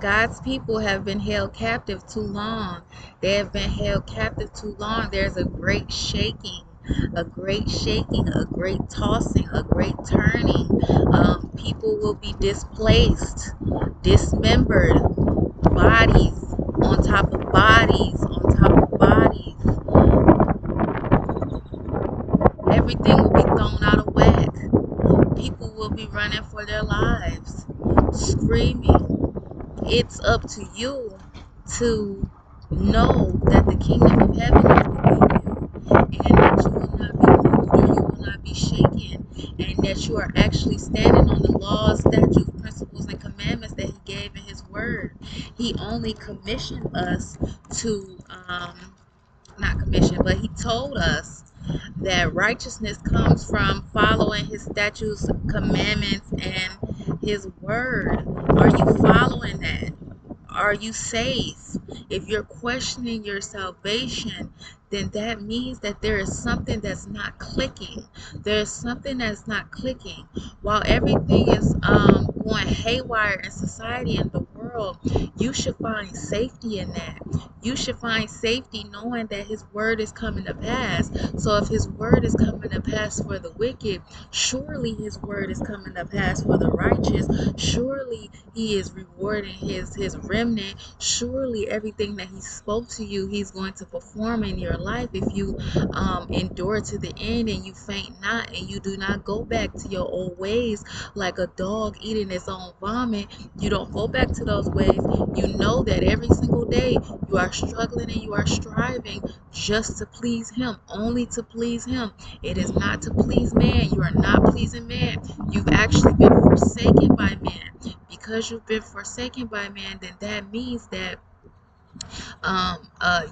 God's people have been held captive too long. They have been held captive too long. There's a great shaking, a great tossing, a great turning. People will be displaced, dismembered, bodies on top of bodies on top of bodies. Everything will be thrown out of whack. People will be running for their lives, screaming. It's up to you to know that the kingdom of heaven is within you, and that you will not be moved or you will not be shaken, and that you are actually standing on the laws, statutes, principles, and commandments that He gave in His Word. He only commissioned us to, not commissioned, but He told us that righteousness comes from following His statutes, commandments, and His Word. Are you following that? Are you safe? If you're questioning your salvation, then that means that there is something that's not clicking. There's something that's not clicking. While everything is going haywire in society and the world, you should find safety in that. You should find safety knowing that His word is coming to pass. So if His word is coming to pass for the wicked, surely His word is coming to pass for the righteous. Surely He is rewarding His remnant. Surely everything that He spoke to you, He's going to perform in your life if you endure to the end and you faint not and you do not go back to your old ways like a dog eating its own vomit. You don't go back to those ways. You know that every single day you are struggling and you are striving just to please Him, only to please Him. It is not to please man. You are not pleasing man. You've actually been forsaken by man. Because you've been forsaken by man, then that means that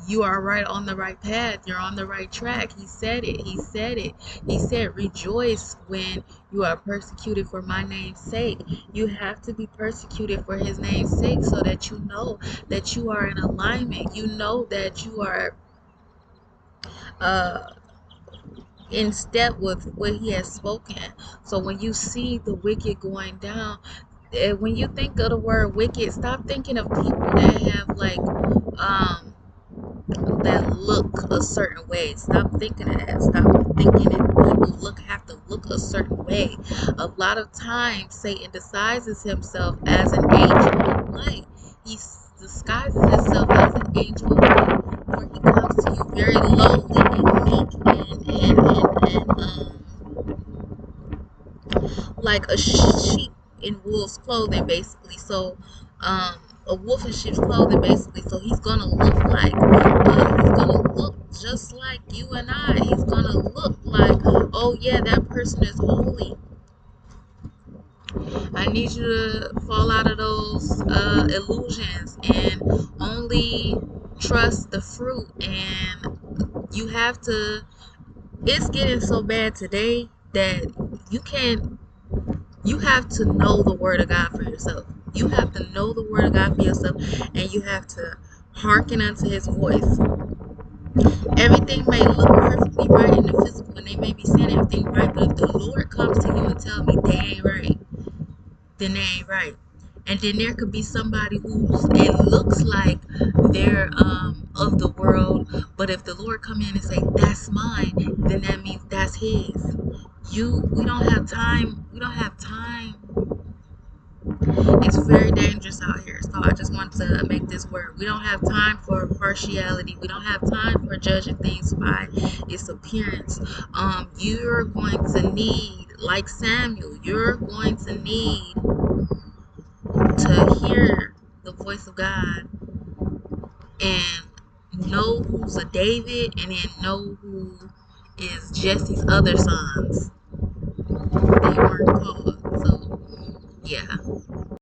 you are right on the right path. You're on the right track. He said it. He said it. He said, rejoice when you are persecuted for my name's sake. You have to be persecuted for His name's sake so that you know that you are in alignment. You know that you are uh, in step with what He has spoken. So when you see the wicked going down, when you think of the word wicked, stop thinking of people that have like that look a certain way. Stop thinking of that. Stop thinking that people have to look a certain way. A lot of times Satan disguises himself as an angel of light. He disguises himself as an angel of light, where he comes to you very lowly and meek and like a sheep in wolf's clothing, basically. So, a wolf in sheep's clothing, basically. So he's gonna he's gonna look just like you and I. He's gonna look like, oh yeah, that person is holy. I need you to fall out of those illusions and only trust the fruit. And you have to. It's getting so bad today that you can't you have to know the word of God for yourself. You have to know the word of God for yourself, and you have to hearken unto His voice. Everything may look perfectly right in the physical, and they may be saying everything right, but if the Lord comes to you and tell me they ain't right, then they ain't right. And then there could be somebody who's it looks like they're of the world, but if the Lord come in and say that's mine, then that means that's His. We don't have time. We don't have time. It's very dangerous out here. So I just want to make this word. We don't have time for partiality. We don't have time for judging things by its appearance. You're going to need, like Samuel, you're going to need to hear the voice of God and know who's a David and then know who is Jesse's other sons. They weren't called. So, yeah.